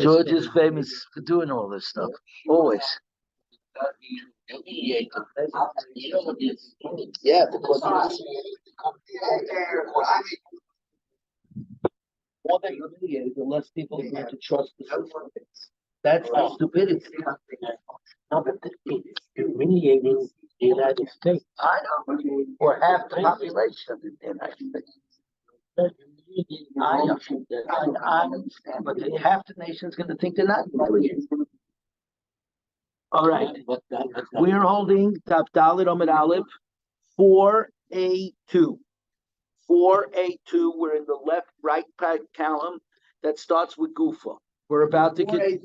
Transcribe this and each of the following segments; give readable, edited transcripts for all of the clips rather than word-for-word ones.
George is famous for doing all this stuff. Always. Yeah, because more they humiliate, the less people are going to trust the system. That's the stupidity. No, but it's humiliating the United States. I know. Or half the population of the United States. I understand, but half the nation's going to think they're not humiliated. All right. We're holding Daf Dalet Amud Aleph 4A2. 4A2. We're in the right column that starts with Gufa. We're about to get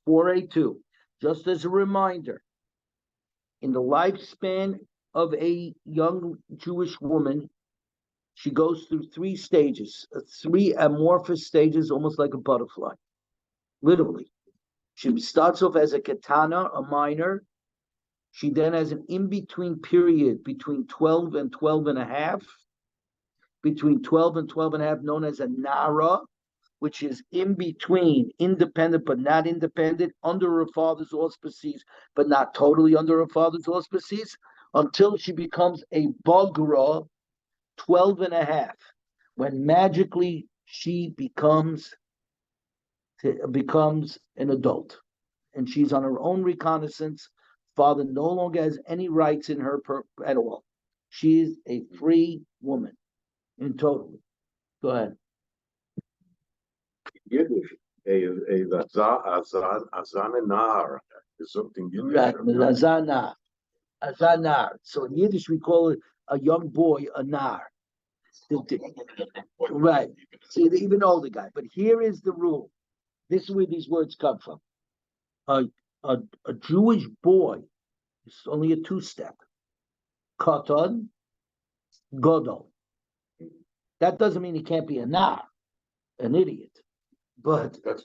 4A2. Just as a reminder, in the lifespan of a young Jewish woman, she goes through three stages, three amorphous stages, almost like a butterfly. Literally. She starts off as a katana, a minor. She then has an in-between period between 12 and 12 and a half. Between 12 and 12 and a half, known as a nara, which is in between, independent but not independent, under her father's auspices, but not totally under her father's auspices, until she becomes a bagra, 12 and a half, when magically she becomes an adult. And she's on her own reconnaissance. Father no longer has any rights in her at all. She is a free woman in total. Go ahead. Yiddish, Azanar is something Yiddish. Right, Azanar. So in Yiddish we call it a young boy, a nar. Right. See, even older guy. But here is the rule. This is where these words come from. A Jewish boy is only a two-step. Katan, Godol. That doesn't mean he can't be a nar, an idiot. But that's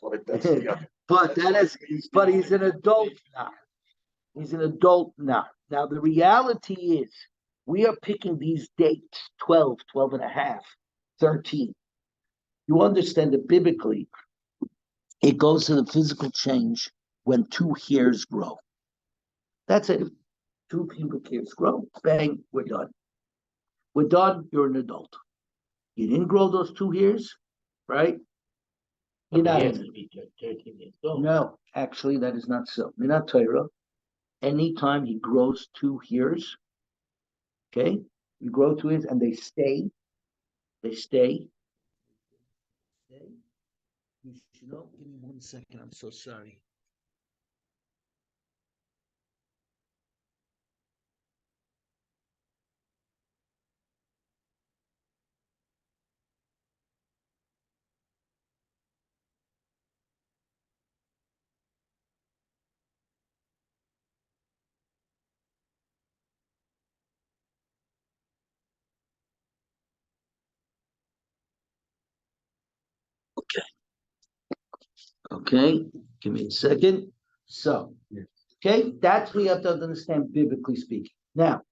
but he's an adult now. He's an adult now. Now the reality is we are picking these dates, 12, 12 and a half, 13. You understand that biblically, it goes to the physical change when two hairs grow. That's it. Two pubic hairs grow. Bang, we're done. We're done. You're an adult. You didn't grow those two hairs, right? You're not. No, actually, that is not so. You're not Torah. Anytime he grows two hairs, okay, you grow two hairs and they stay. You should know. Give me 1 second. I'm so sorry. Okay, give me a second. So, okay, that's what you have to understand biblically speaking. Now,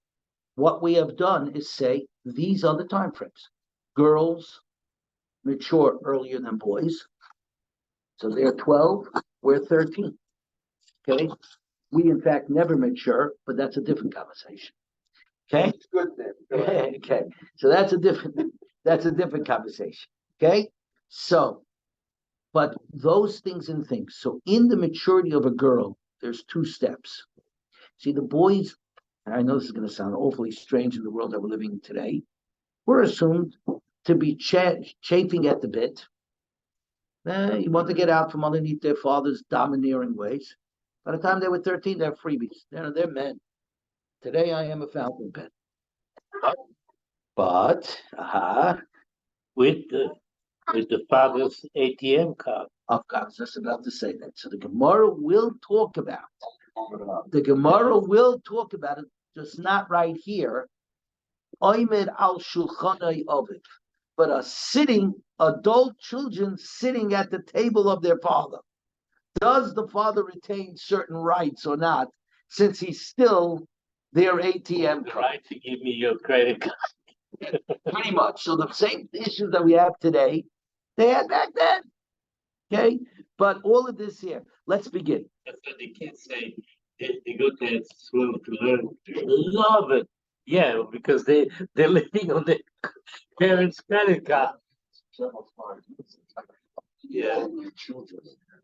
what we have done is say these are the time frames. Girls mature earlier than boys. So they're 12, we're 13. Okay? We in fact never mature, but that's a different conversation. Okay? It's good then. Okay. So that's a different conversation. Okay? So, but those things and things. So in the maturity of a girl, there's two steps. See, the boys, and I know this is going to sound awfully strange in the world that we're living in today, we're assumed to be chafing at the bit. You want to get out from underneath their father's domineering ways. By the time they were 13, they're freebies. They're men. Today I am a fountain pen. But, with the father's ATM card. Of course, I was just about to say that. So the Gemara will talk about it, just not right here. Oimed al shulchanai ovid, but adult children sitting at the table of their father. Does the father retain certain rights or not, since he's still their ATM card? Right to give me your credit card. Pretty much. So the same issues that we have today, they had back then. Okay, but all of this here. Let's begin. That's what the kids say. They go to school to learn. They love it. Yeah, because they're living on their parents' credit card. Yeah,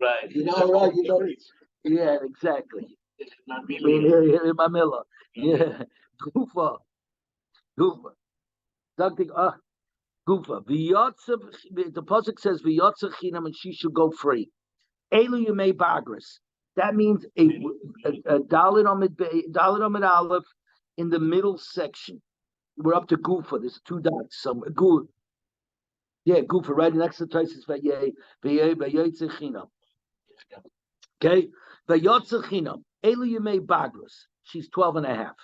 right. Yeah, exactly. Not Here, really. here, Mamilla. Yeah, Gufa, Gufa. Something. Gufa. The pasuk says v'yotza chinam, and she should go free. Elu yemei bagris. That means a dalit amid aleph in the middle section. We're up to Gufa. There's two dots somewhere. Yeah, Gufa, right next to Taisis v'yotza chinam. Okay, v'yotza chinam. Elu yemei bagris. She's 12 and a half.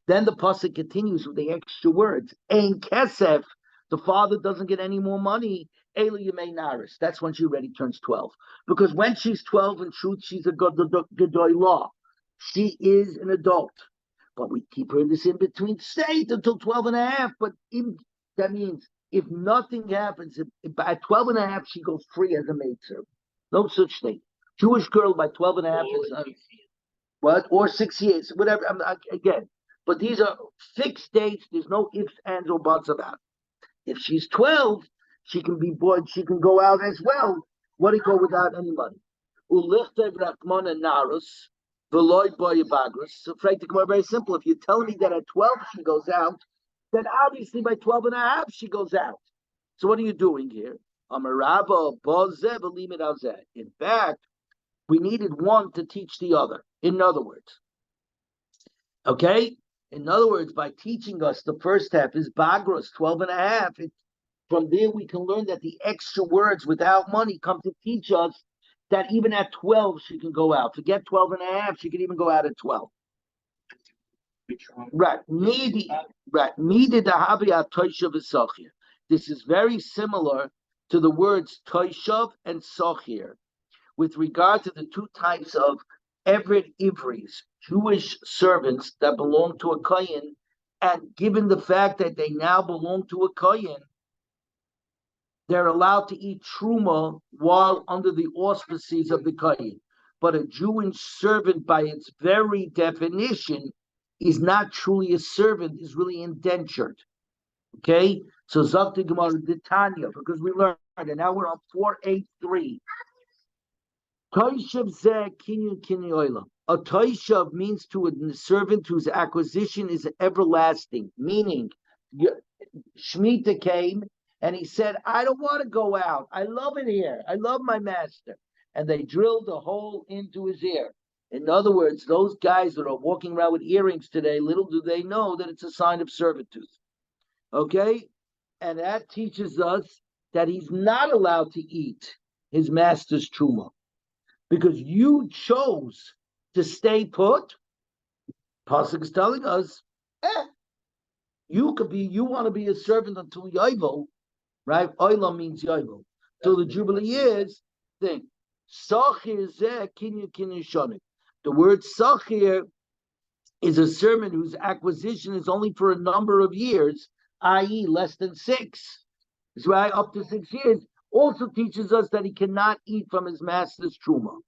Then the pasuk continues with the extra words. Ein kesef. The father doesn't get any more money. Elu yemei naris. That's when she already turns 12. Because when she's 12, in truth, she's a gedoy law. She is an adult. But we keep her in this in-between state until 12 and a half. But that means if nothing happens, if at 12 and a half, she goes free as a maidservant. No such thing. Jewish girl by 12 and a half is what? Or 6 years, whatever. Again. But these are fixed dates. There's no ifs, ands, or buts about it. If she's 12, she can be bored. She can go out as well. What do you go without any money? So, very simple. If you're telling me that at 12 she goes out, then obviously by 12 and a half she goes out. So what are you doing here? In fact, we needed one to teach the other. In other words, okay? In other words, by teaching us the first half is Bagros, 12 and a half. From there, we can learn that the extra words without money come to teach us that even at 12, she can go out. Forget 12 and a half, she can even go out at 12. Right. This is very similar to the words Toishav and Sochir with regard to the two types of Eved Ivris, Jewish servants that belong to a Kohen, and given the fact that they now belong to a Kohen, they're allowed to eat truma while under the auspices of the Kohen. But a Jewish servant, by its very definition, is not truly a servant, is really indentured. Okay? So Zakti Gemara Tanya, because we learned, and now we're on 483. Toishav zeh kinyan kinyoila. A toishav means to a servant whose acquisition is everlasting, meaning Shemitah came and he said, I don't want to go out. I love it here. I love my master. And they drilled a hole into his ear. In other words, those guys that are walking around with earrings today, little do they know that it's a sign of servitude. Okay? And that teaches us that he's not allowed to eat his master's truma. Because you chose to stay put, Pasuk is telling us, you want to be a servant until Yovel, right? Oilam means Yovel. Till the Jubilee years, thing. Sachir zeh kinyu shonik. The word Sachir is a servant whose acquisition is only for a number of years, i.e. less than 6. That's right, up to 6 years. Also teaches us that he cannot eat from his master's truma.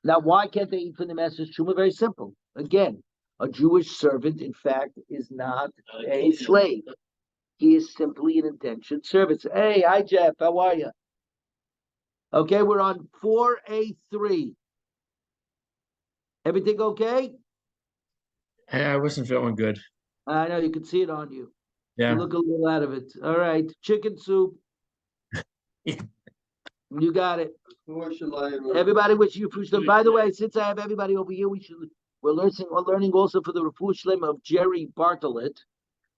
Now, why can't they eat from the master's truma? Very simple. Again, a Jewish servant, in fact, is not a slave. He is simply an indentured servant. Hey, hi, Jeff. How are you? Okay, we're on 4A3. Everything okay? I wasn't feeling good. I know, you can see it on you. Yeah. You look a little out of it. All right, chicken soup. You got it. Everybody wish you fruit. By the way, since I have everybody over here, we're learning also for the refuah shlema of Jerry Bartlett.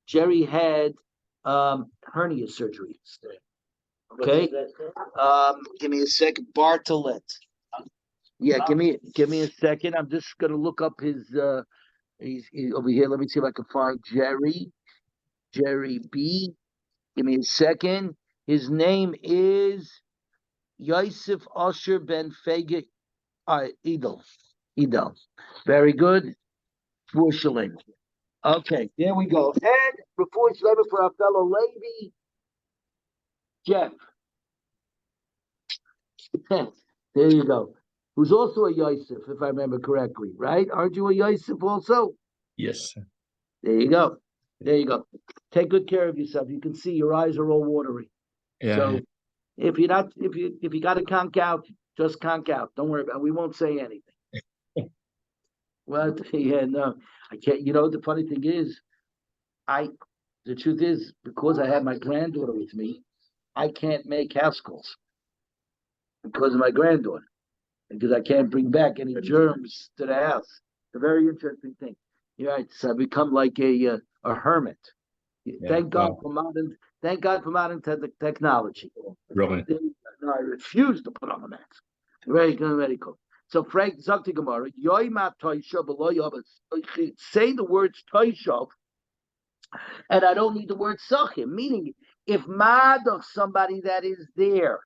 Jerry had hernia surgery. Okay. Give me a second. Bartlett. Yeah, give me a second. I'm just gonna look up his he's over here. Let me see if I can find Jerry B. Give me a second. His name is Yosef Osher Ben Fege Idel. Very good. Refuah. Okay, there we go. And refuah shlema for our fellow Levi, Jeff. There you go. Who's also a Yosef, if I remember correctly, right? Aren't you a Yosef also? Yes. There you go. There you go. Take good care of yourself. You can see your eyes are all watery. Yeah. So if you're not, if you got to conk out, just conk out. Don't worry about it. We won't say anything. Well, yeah, no, I can't. You know, the funny thing is, the truth is, because I have my granddaughter with me, I can't make house calls because of my granddaughter, because I can't bring back any germs to the house. It's a very interesting thing. You're right. So I become like a hermit. Thank God Wow. for modern. Thank God for modern technology. Really. No, I refuse to put on a mask. Very good, very cool. So Frank Zakti Gemara, Yoima Toisha below Yobas. Say the words Toisha, and I don't need the word Sachim, meaning if Madach, somebody that is there,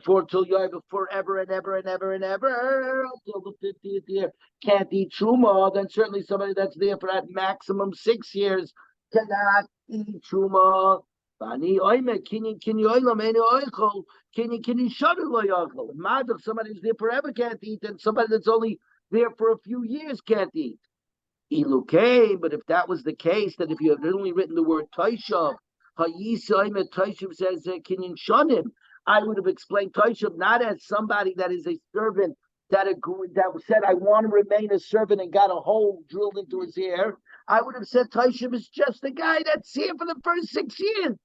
for till Yoiva forever and ever and ever and ever until the 50th year can't eat Truma, then certainly somebody that's there for that maximum 6 years cannot eat Truma. Mad if somebody's there forever can't eat, and somebody that's only there for a few years can't eat. Ilukay, but if that was the case, that if you had only written the word Taishav, Taishav says Kinyan Shanim, I would have explained Taishav not as somebody that is a servant that said, I want to remain a servant and got a hole drilled into his ear. I would have said Taishav is just the guy that's here for the first 6 years.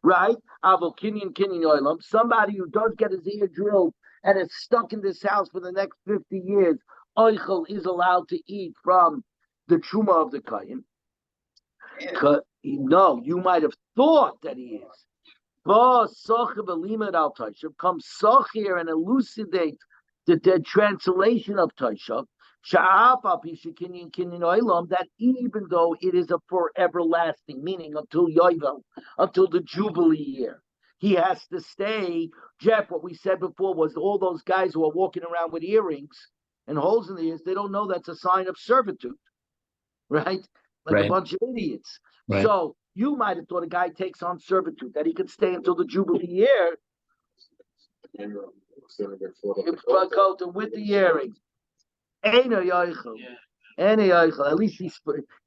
Right? Avo Kinyan Oilam, somebody who does get his ear drilled and is stuck in this house for the next 50 years, Oichel is allowed to eat from the Truma of the Kayin. No, you might have thought that he is. Come Soch here and elucidate the translation of Taishav. That even though it is a forever lasting, meaning until Yovel, until the Jubilee year, he has to stay. Jeff, what we said before was all those guys who are walking around with earrings and holes in the ears, they don't know that's a sign of servitude, right? Like a bunch of idiots. Right. So you might have thought a guy takes on servitude, that he could stay until the Jubilee year with the earrings. At least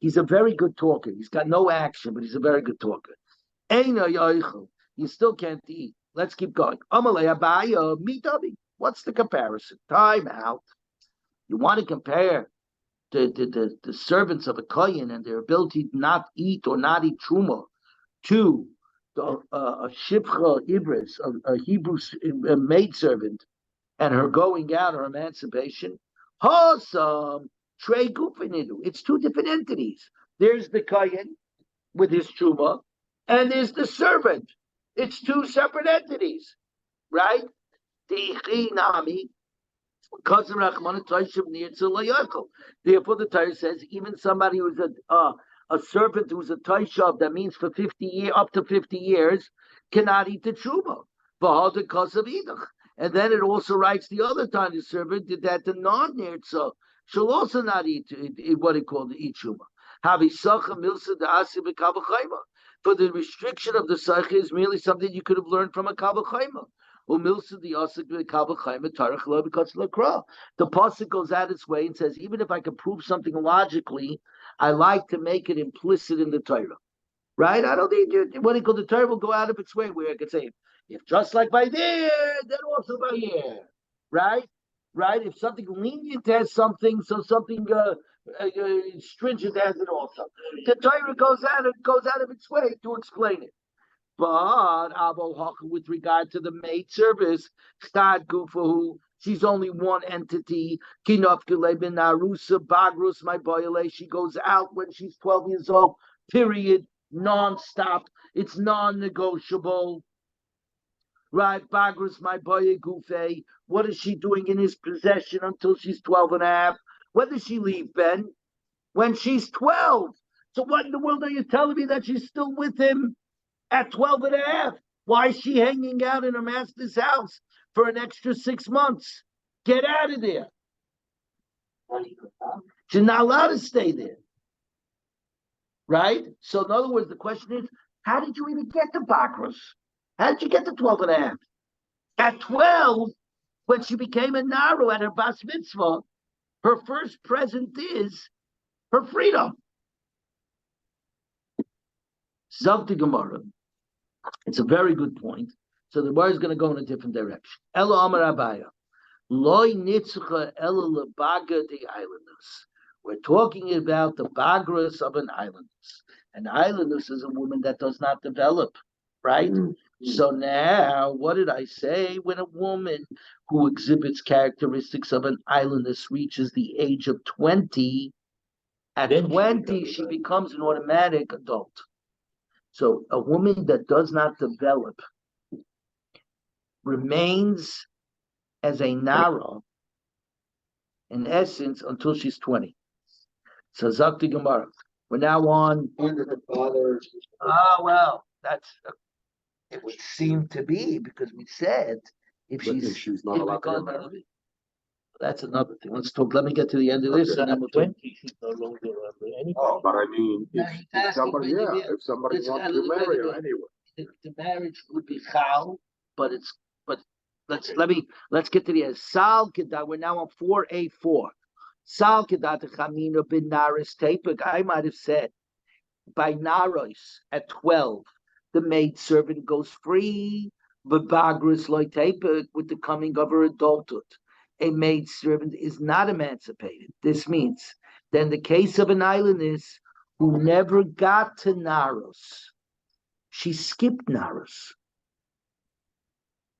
he's a very good talker. He's got no action, but he's a very good talker. You still can't eat. Let's keep going. What's the comparison? Time out. You want to compare the servants of a kohen and their ability to not eat or not eat truma to a shivcha ibris, a Hebrew maidservant, and her going out, her emancipation. Hosam trey gufinidu. It's two different entities. There's the kohen with his truma, and there's the servant. It's two separate entities, right? Nami. Therefore, the Torah says even somebody who's a servant who's a taishav, that means for 50 years, up to 50 years, cannot eat the truma. And then it also writes the other tiny servant that the non-nirtza shall also not eat what it called the eat truma. For the restriction of the sacha is merely something you could have learned from a kavachayma. The pasuk goes out its way and says, even if I can prove something logically, I like to make it implicit in the Torah. Right? I don't think what it called the Torah will go out of its way where I could say, if just like by there, then also by here. Right? Right? If something lenient has something, so something stringent has it also. The Torah goes out of its way to explain it. But with regard to the maid service, she's only one entity. She goes out when she's 12 years old, period, non-stop. It's non-negotiable. Right, Bagrus, my boy Gufe. What is she doing in his possession until she's 12 and a half? When does she leave, Ben? When she's 12. So what in the world are you telling me that she's still with him at 12 and a half? Why is she hanging out in her master's house for an extra 6 months? Get out of there. She's not allowed to stay there. Right? So in other words, the question is, how did you even get to Bakros? How did you get to 12 and a half? At 12, when she became a Naru at her Bas Mitzvah, her first present is her freedom. Zavti Gemara. It's a very good point. So the Gemara is going to go in a different direction. Elo Amar Abaya. Loi Nitzcha Elo Lebaga de Islanders. We're talking about the Bagras of an islandess. An islandess is a woman that does not develop, right? So now, what did I say? When a woman who exhibits characteristics of an islandess reaches the age of 20, at Then she 20, becomes she an becomes an automatic adult. So a woman that does not develop remains as a Nara, in essence, until she's 20. So Zakti Gemara. We're now on. Under the father. Well, it would seem to be, because we said if She's not allowed to get married. that's another thing. Let me get to the end of this, and then At we'll talk. 20, she's no longer under any. But I mean, No, if, he's if asking somebody, when yeah, you- if somebody it's wants a to little marry bit her of- anyway. The marriage would be chal, but let's get to the end. Sal Kedah, we're now on 4A4. Sal Kedah Chamina bin Naris Tepik. I might have said by Naros at 12, the maid servant goes free. But Bagris loy Tepik, with the coming of her adulthood, a maid servant is not emancipated. This means that in the case of an islandess who never got to Naros, she skipped Naros.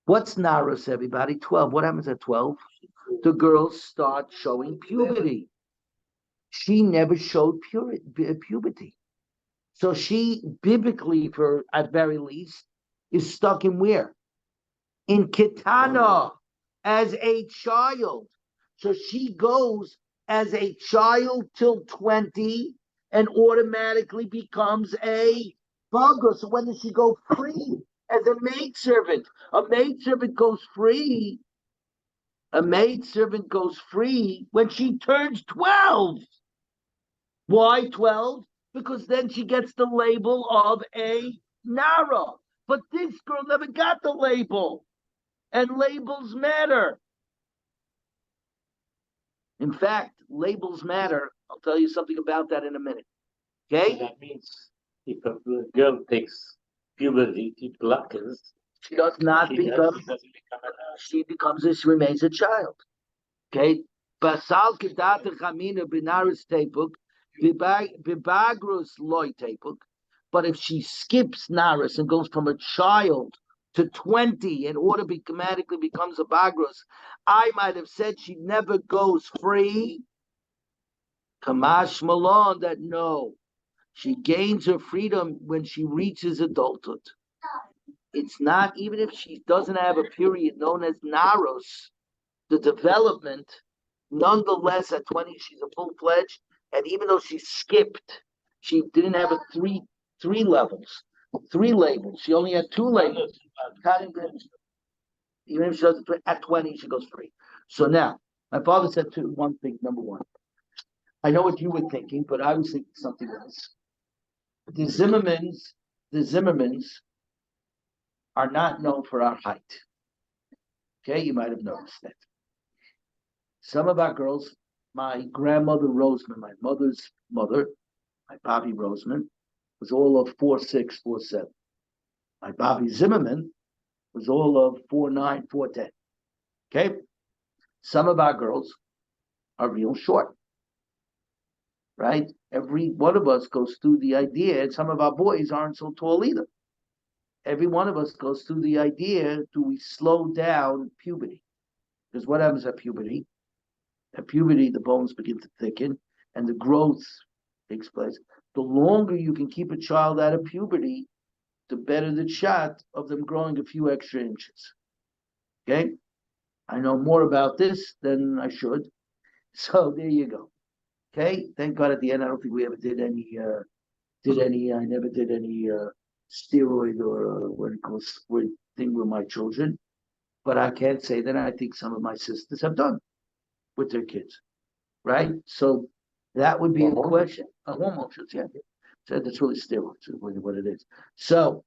What's Naros, everybody? 12. What happens at 12? The girls start showing puberty. She never showed puberty. So she, biblically, for at very least, is stuck in where? In Kitana, as a child. So she goes as a child till 20 and automatically becomes a bugger. So when does she go free? As a maidservant. A maidservant goes free. A maidservant goes free when she turns 12. Why 12? Because then she gets the label of a Nara. But this girl never got the label. And labels matter. In fact, labels matter. I'll tell you something about that in a minute. So Okay? that means if a girl takes puberty, she blackens. She does not She become, doesn't become she remains a child. Okay? Basal kedata chamina binaris tepuk, bibagrus loy tepuk. But if she skips naris and goes from a child to 20 and automatically becomes a bagrus, I might have said she never goes free. Kamash Malon, that no, she gains her freedom when she reaches adulthood. It's not, even if she doesn't have a period known as naros, the development, nonetheless, at 20, she's a full-fledged, and even though she skipped, she didn't have a three levels, 3 labels. She only had 2 labels. Even if she doesn't, at 20, she goes free. So now, my father said one thing, number one. I know what you were thinking, but I was thinking something else. The Zimmermans are not known for our height. Okay, you might have noticed that. Some of our girls, my grandmother Roseman, my mother's mother, my Bobby Roseman, was all of 4'6", 4'7". My Bobby Zimmerman was all of 4'9", 4'10". Okay? Some of our girls are real short. Right? Every one of us goes through the idea, and some of our boys aren't so tall either. Every one of us goes through the idea, do we slow down puberty? Because what happens at puberty? At puberty, the bones begin to thicken, and the growth takes place. The longer you can keep a child out of puberty, the better the shot of them growing a few extra inches. Okay? I know more about this than I should. So there you go. Okay? Thank God at the end, I don't think we ever did any, I never did any steroid or what it calls thing with my children. But I can't say that I think some of my sisters have done with their kids. Right? So that would be a question. Hormone shots, yeah. So that's really steroids, is what it is. So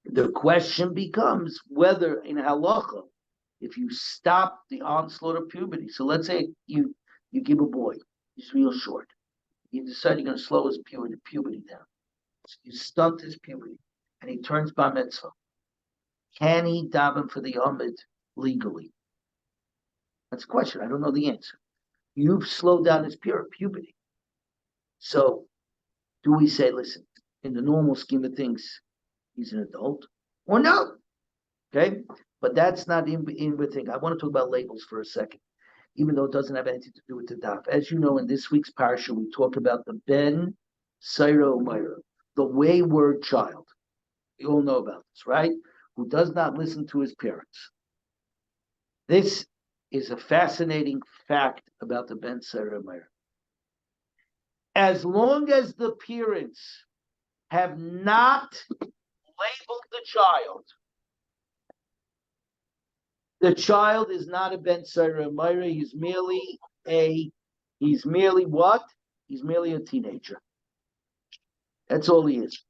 The question becomes whether in halacha, if you stop the onslaught of puberty. So let's say you give a boy, he's real short. You decide you're going to slow his puberty down. So you stunt his puberty, and he turns bar mitzvah. Can he daven for the Amid legally? That's a question. I don't know the answer. You've slowed down his puberty. So do we say, listen, in the normal scheme of things, he's an adult, or no? Okay, but that's not in the thing. I want to talk about labels for a second, even though it doesn't have anything to do with the daf. As you know, in this week's parsha, we talk about the Ben Saira Umayra, the wayward child. You all know about this, right? Who does not listen to his parents. This is a fascinating fact about the Ben Saira Umayra. As long as the parents have not labeled the child is not a Ben Saira Umayra. He's merely what? He's merely a teenager. That's all he is.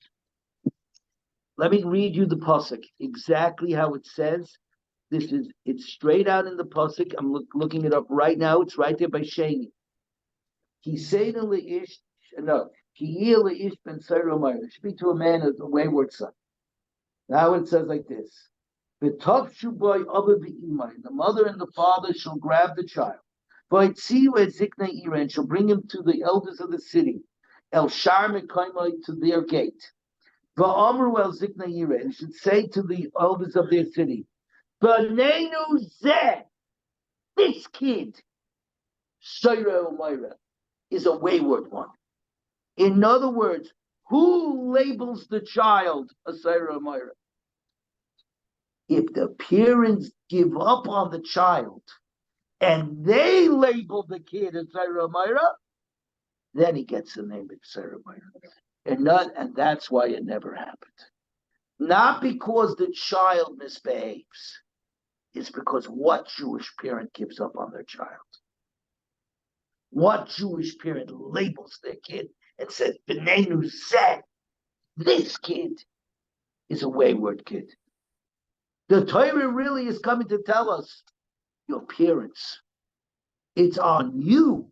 Let me read you the pasuk exactly how it says. It's straight out in the pasuk. I'm looking it up right now. It's right there by Shani. He said to Leish, no, he Leish Ben Saira Umayra. Speak to a man as a wayward son. Now it says like this: the mother and the father shall grab the child. And shall bring him to the elders of the city, El Shar to their gate. Va'amru el zikna yireh, and should say to the elders of their city, B'neinu zeh, this kid, Saira Umayra, is a wayward one. In other words, who labels the child a Saira Umayra? If the parents give up on the child and they label the kid as Saira Umayra, then he gets the name of Saira Umayra. And that's why it never happened. Not because the child misbehaves. It's because what Jewish parent gives up on their child? What Jewish parent labels their kid and says, B'neinu zeh, this kid is a wayward kid. The Torah really is coming to tell us, your parents, it's on you.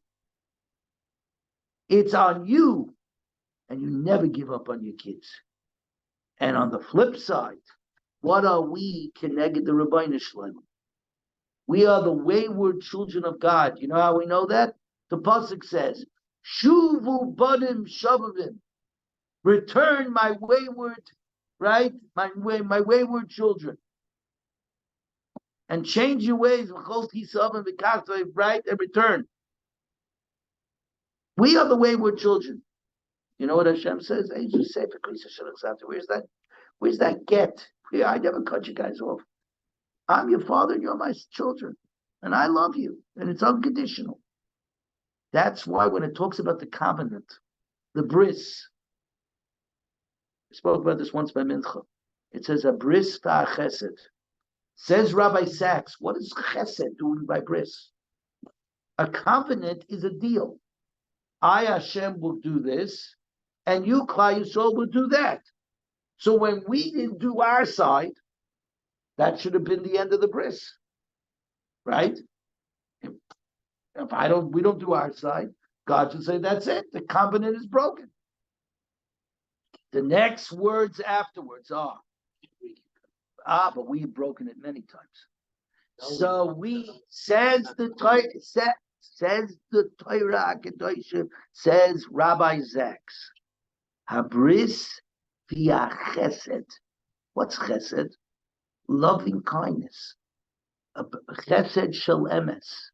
It's on you. And you never give up on your kids. And on the flip side, what are we keneged the Rabbeinu Shalom? We are the wayward children of God. You know how we know that? The pasuk says, "Shuvu banim shavavim," return my wayward, right? My wayward children, and change your ways, right? And return. We are the wayward children. You know what Hashem says? Where's that get? Yeah, I never cut you guys off. I'm your father and you're my children. And I love you. And it's unconditional. That's why when it talks about the covenant, the bris, I spoke about this once by Mincha. It says a bris v'achesed. Says Rabbi Sachs, what is chesed doing by bris? A covenant is a deal. I, Hashem, will do this, and you, Klal Yisrael, will do that. So when we didn't do our side, that should have been the end of the bris, right? If we don't do our side, God should say, that's it. The covenant is broken. The next words afterwards are, but we have broken it many times. So says the Torah Kedoshim, says Rabbi Zaks, Habris via chesed. What's chesed? Loving kindness. Chesed shel emes.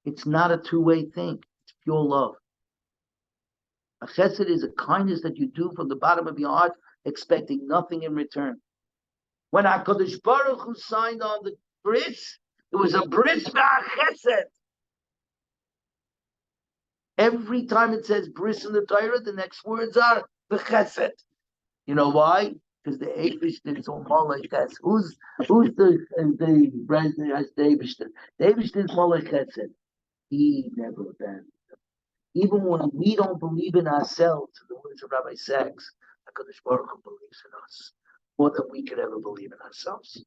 It's not a two-way thing. It's pure love. A chesed is a kindness that you do from the bottom of your heart, expecting nothing in return. When HaKadosh Baruch Hu signed on the bris, it was a bris v'achesed. Every time it says bris in the Torah, the next words are v'chesed. You know why? Because the Eibishter is on Malach Chesed. Who's the president as the Eibishter? The Eibishter is Malach Chesed. He never abandoned them. Even when we don't believe in ourselves, the words of Rabbi Sachs, HaKadosh Baruch Hu believes in us. more than we could ever believe in ourselves.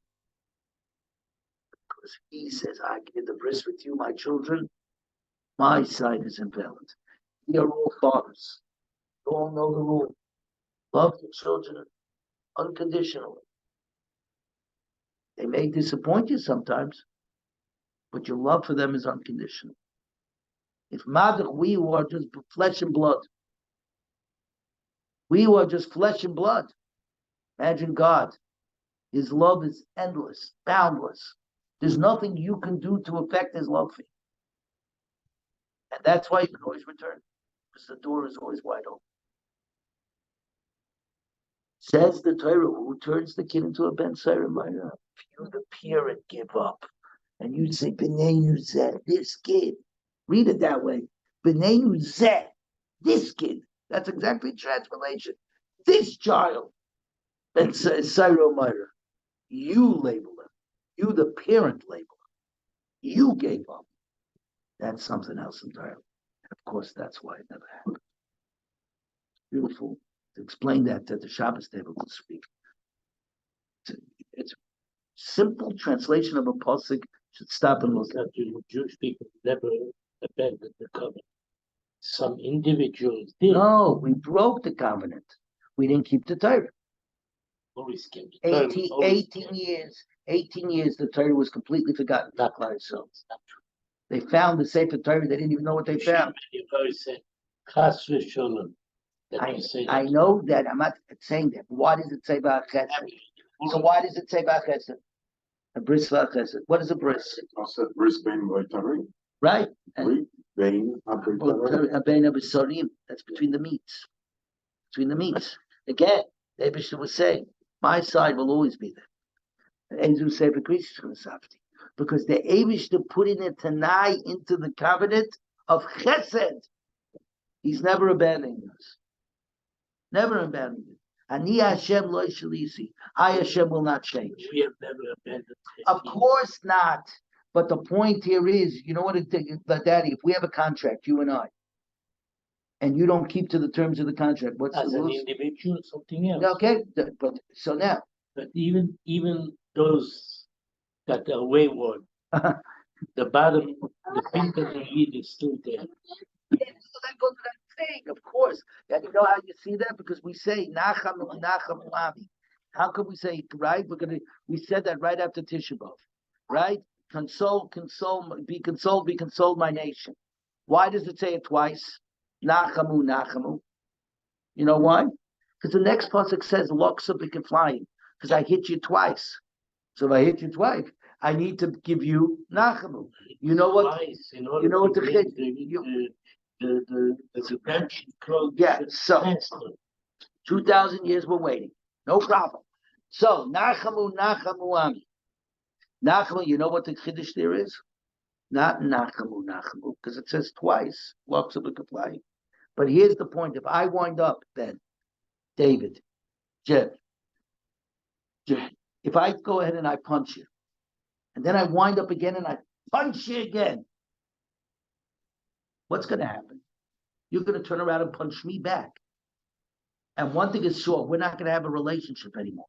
Because he says, I give the bris with you, my children. My side is invalid. We are all fathers. You all know the rule. Love your children unconditionally. They may disappoint you sometimes, but your love for them is unconditional. If Madach, we who are just flesh and blood, we who are just flesh and blood, imagine God. His love is endless, boundless. There's nothing you can do to affect his love for you. And that's why you can always return, because the door is always wide open. Says the Torah, who turns the kid into a Ben Saramaya. If you, the parent, give up, and you say, B'neinu Zeh, this kid, read it that way. B'neinu Zeh, this kid. That's exactly the translation. This child, Ben Saramaya. You label him. You, the parent, label him. You gave up. That's something else entirely. And of course, that's why it never happened. Beautiful. To explain that the Shabbos table could speak. It's simple translation of a pasuk should stop and look at. Jewish people never abandoned the covenant. Some individuals did. No, we broke the covenant. We didn't keep the Torah. Always kept the 18 years, the Torah was completely forgotten. Not by itself. They found the Sefer Torah. They didn't even know what they found. Said, Chas v'sholom. I know that. I'm not saying that. Why does it say Ba'al Chesed? So why does it say Ba'al Chesed? A bris Ba'al Chesed. What is a bris? Also, bris bein v'tari. Right. Bein habein. That's between the meats. Between the meats. Again, the Eibishter was saying, my side will always be there. Enzu Sefer Krishna Safti. Because the Eibishter put in a Tanai into the covenant of Chesed. He's never abandoning us. Never abandoned it. Ani Hashem lo shalisi. I Hashem will not change. We have never abandoned it. Of course not. But the point here is, you know what, Daddy, if we have a contract, you and I, and you don't keep to the terms of the contract, what's as the an rules? individual, something else. Okay, but so now. But even those that are wayward, the bottom, the thing that they eat is still there. So that goes without saying, of course. And you know how you see that? Because we say Nachamu Ami. How can we say, right? We said that right after Tisha B'Av, right? Console, be consoled, my nation. Why does it say it twice? Nachamu. You know why? Because the next pasuk says Loksa b'keflayim. Because I hit you twice. So if I hit you twice, I need to give you Nachamu. You know what? You know what the redemption close. Yeah, so 2,000 years we're waiting. No problem. So Nachamu Ami. Nachamu, you know what the Kiddush there is? Not Nachamu, because it says twice, Loksa b'keflayim. But here's the point. If I wind up, Ben, David, Jeff, if I go ahead and I punch you, and then I wind up again and I punch you again, what's going to happen? You're going to turn around and punch me back. And one thing is sure, we're not going to have a relationship anymore.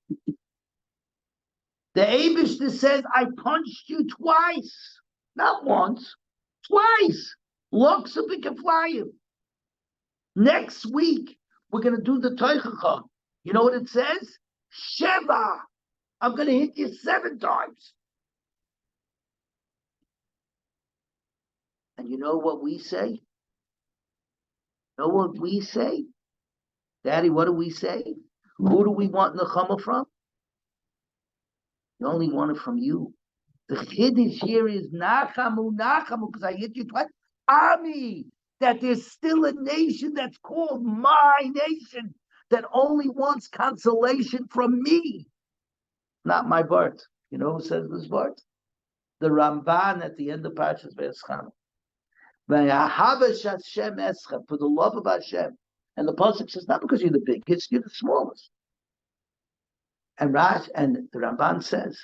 The Eibishter says, I punched you twice. Not once, twice. Look, so we can fly him. Next week, we're going to do the Teichachah. You know what it says? Sheva. I'm going to hit you 7 times. And you know what we say? Know what we say? Daddy, what do we say? Who do we want Nechama from? We only want it from you. The Kiddush here is Nachamu, because I hit you twice. Ami, that there's still a nation that's called my nation that only wants consolation from me, not my Bart. You know who says this Bart? The Ramban at the end of Parshas Vayeschanan. For the love of Hashem. And the pasuk says, not because you're the biggest, you're the smallest. And the Ramban says,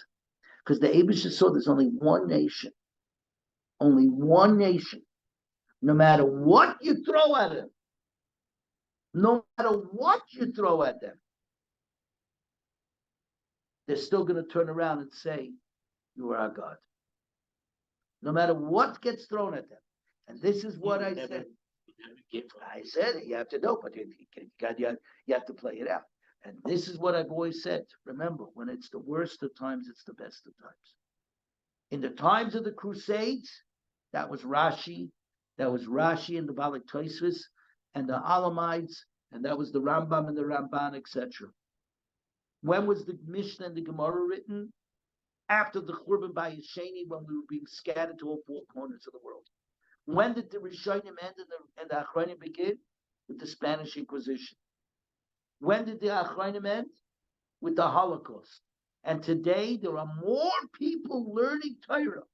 because the Eibishter saw there's only one nation. Only one nation. No matter what you throw at them. No matter what you throw at them. they're still going to turn around and say, you are our God. No matter what gets thrown at them. And this is what I said. I said it, you have to know, but you have to play it out. And this is what I've always said. Remember, when it's the worst of times, it's the best of times. In the times of the Crusades, that was Rashi and the Balak Tosfos and the Alamites, and that was the Rambam and the Ramban, etc. When was the Mishnah and the Gemara written? After the Churban Bayis Sheni, when we were being scattered to all four corners of the world. When did the Rishonim end and the Achronim begin? With the Spanish Inquisition. When did the Achronim end? With the Holocaust. And today there are more people learning Torah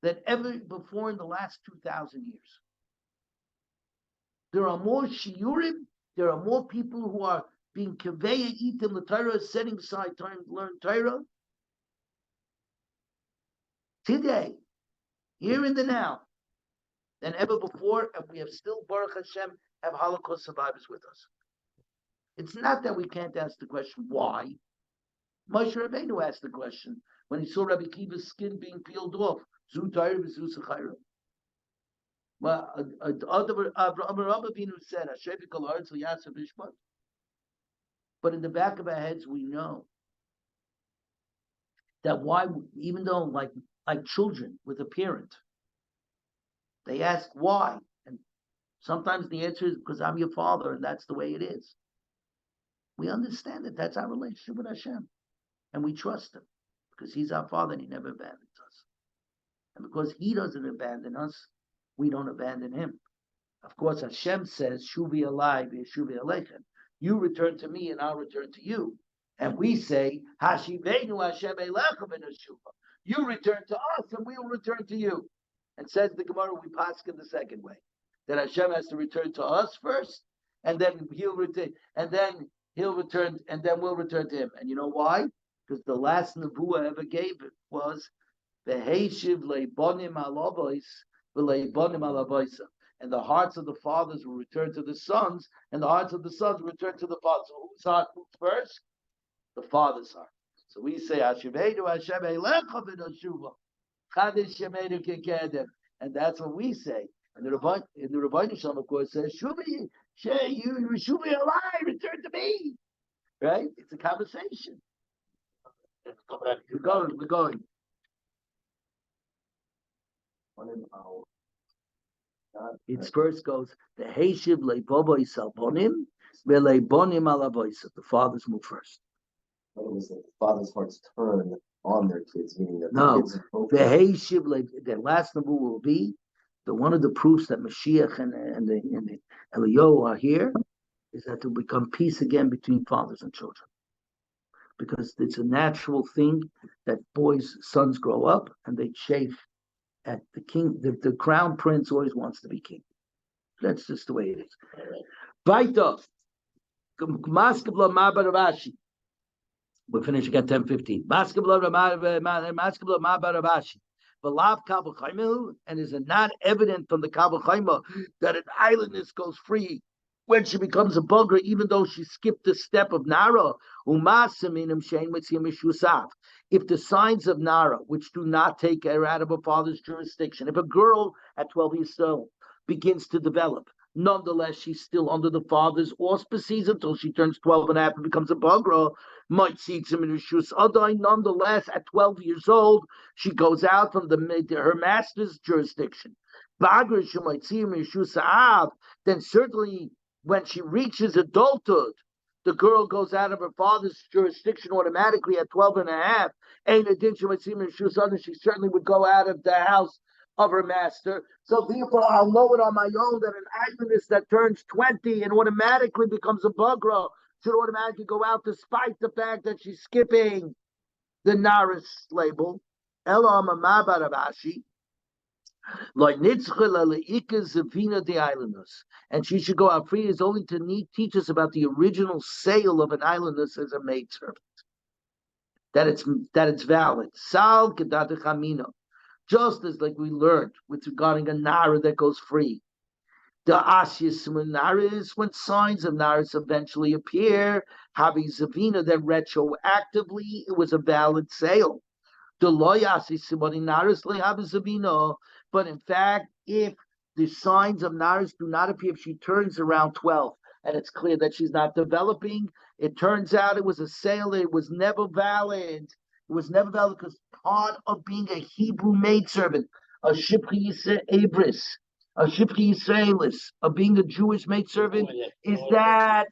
than ever before in the last 2,000 years. There are more shiurim, there are more people who are being kaveh itim the Torah, setting aside time to learn Torah. Today, here in the now, than ever before, and we have still, Baruch Hashem, have Holocaust survivors with us. It's not that we can't ask the question, why? Moshe Rabbeinu asked the question when he saw Rabbi Kiva's skin being peeled off. Zu Torah v'zu Sechayra. Well, Avraham Avinu said, but in the back of our heads, we know that why, even though like children with a parent, they ask why, and sometimes the answer is because I'm your father, and that's the way it is. We understand that that's our relationship with Hashem, and we trust Him because He's our Father and He never abandons us. And because He doesn't abandon us, we don't abandon Him. Of course, Hashem says, "Shuvi alai v'yeshuvi aleichem." You return to me, and I'll return to you. And we say, "Hashivenu Hashem elechem v'neshuva." You return to us, and we will return to you. And says the Gemara, we paskin the second way, that Hashem has to return to us first, and then He'll return, and then He'll return, and then we'll return to Him. And you know why? Because the last nevuah ever gave it was v'heishiv leibonim alabois v'leibonim alaboisa, and the hearts of the fathers will return to the sons, and the hearts of the sons will return to the fathers. So whose heart moves first? The father's heart. So we say, Hashivenu Hashem elecha v'noshuva, Chadish Shemeinu Kekedem, and that's what we say. And the Rabbeinu Shalom, of course, says, Shuvi, you Shuvi alive, return to me. Right? It's a conversation. We're going. It first goes, the Heishiv Leibobo Isalbonim, Veleibonim Alaboisa. The fathers move first. The father's hearts turn on their kids, meaning that No, kids the Heishiv, the last number will be the one of the proofs that Mashiach and the Eliyahu are here is that there will become peace again between fathers and children, because it's a natural thing that sons grow up and they chafe at the king. The crown prince always wants to be king. That's just the way it is. Baita, Maskabla Mabaravashi. We're finishing at 10:15. And is it not evident from the Kabul Chaima that an islandess goes free when she becomes a bogra, even though she skipped the step of Nara? If the signs of Nara, which do not take her out of her father's jurisdiction, if a girl at 12 years old begins to develop, nonetheless, she's still under the father's auspices until she turns 12 and a half and becomes a bagra. Might see some in her nonetheless, at 12 years old, she goes out from her master's jurisdiction. Bagra, she might see him in then certainly when she reaches adulthood, the girl goes out of her father's jurisdiction automatically at 12 and a half. In addition, she might see him in she certainly would go out of the house of her master. So therefore, I'll know it on my own that an islandess that turns 20 and automatically becomes a bagra should automatically go out despite the fact that she's skipping the Naris label. Elam Amabarabashi. And she should go out free is only to teach us about the original sale of an islandess as a maidservant. That it's valid. Sal Kedatechamino. Just as like we learned with regarding a Nara that goes free, The Asyas Naris, when signs of Naris eventually appear, Habi Zavina, then retroactively, it was a valid sale. The Loyasi Simoni Naris Habi Zavina, but in fact, if the signs of Naris do not appear, if she turns around 12, and it's clear that she's not developing, it turns out it was a sale, it was never valid. It was never valid because part of being a Hebrew maidservant, a Shipri Abris, a Shipri Israelis, of being a Jewish maidservant, is that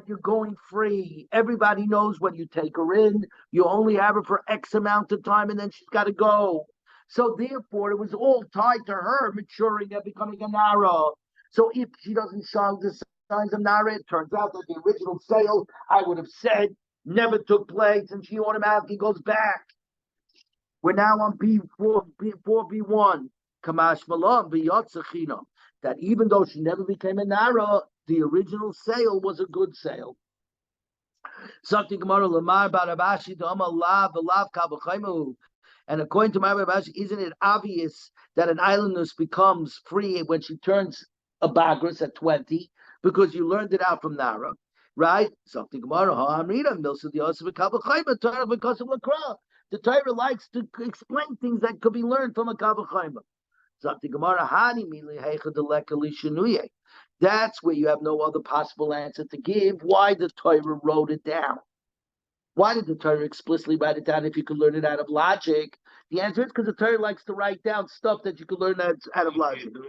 you're going free. Everybody knows when you take her in, you only have her for X amount of time and then she's got to go. So therefore, it was all tied to her maturing and becoming a Nara. So if she doesn't show the signs of Nara, it turns out that the original sale, I would have said, never took place and she automatically goes back. We're now on B1. Kamash Malam Biyatzachina. That even though she never became a Nara, the original sale was a good sale. Something Gemara Lamar Barabashi Dama Lav Lav Kabachaimu. And according to my Rabashi, isn't it obvious that an islandess becomes free when she turns a Bagris at 20? Because you learned it out from Nara, right? Something Gemara Ha'amrita Milsa the Yosef Kabachaimu Torah because of Lakra. The Torah likes to explain things that could be learned from a Kabachaimu. That's where you have no other possible answer to give. Why the Torah wrote it down? Why did the Torah explicitly write it down if you could learn it out of logic? The answer is because the Torah likes to write down stuff that you could learn out of logic. But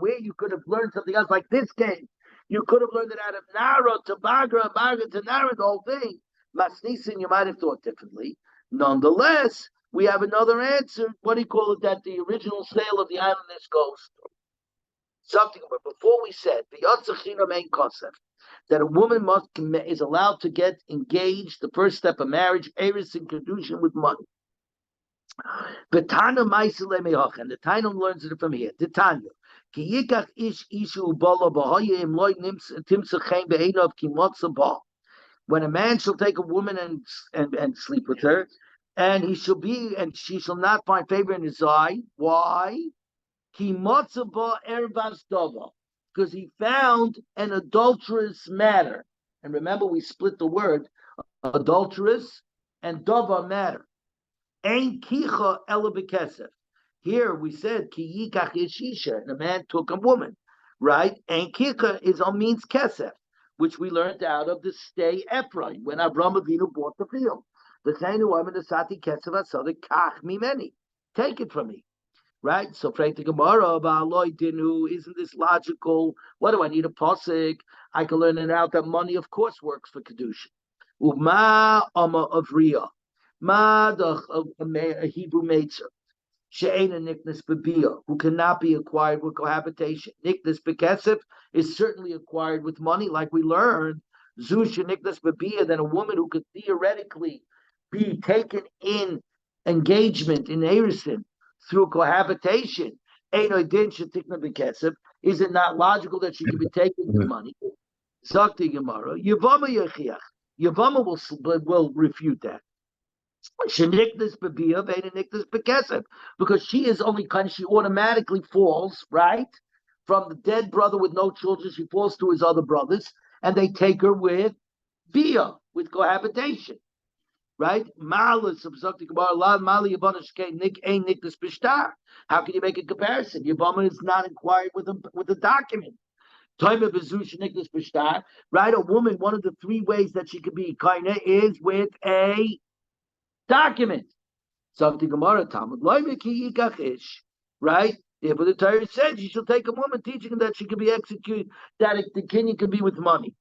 where you could have learned something else, like this case, you could have learned it out of Nara to Bagra, Bagra to Nara, the whole thing. Masnisin, you might have thought differently. Nonetheless, we have another answer. What do you call it? That the original sale of the islandess goes something. But before we said the Yatzachina main concept that a woman is allowed to get engaged, the first step of marriage, eris in Kiddushin with money. But Tana Maisele Mehoch, and the Tainum learns it from here. The Tanya. Ki yikach ish ishu bala b'hoya im loy timsachem be'enav ki motza ba. When a man shall take a woman and sleep with her, and she shall not find favor in his eye. Why? Because he found an adulterous matter. And remember, we split the word adulterous and dava matter. Ein kicha ela b'kesef. Here we said ki yikach ishisha, and a man took a woman, right? Ein kicha means kesef, which we learned out of the stay Ephraim when Abraham Avinu bought the field. The same woman, the sati kesef asada kach mimeni, take it from me, right? So pray to Gemara about dinu. Isn't this logical? What do I need a posik? I can learn it out that money, of course, works for Kiddushin. Uma ama avriya, ma a Hebrew maidservant. She'ena niknas bebia, who cannot be acquired with cohabitation. Niknas bekesef is certainly acquired with money, like we learned. Zusha niknas bebia, then a woman who could theoretically be taken in engagement in Erison through cohabitation. Is it not logical that she could be taken in money? Zakti Gemara. Yavama Yechiach. Yavama will refute that. Because she is only kind, she automatically falls, right? From the dead brother with no children, she falls to his other brothers, and they take her with bia, with cohabitation. Right? How can you make a comparison? Yavama is not inquired with a document. Right? A woman, one of the three ways that she could be kaina is with a document. Something Gemara Talmud. Right? Therefore, the Torah said she shall take a woman, teaching that she can be executed, that the kinyan can be with money.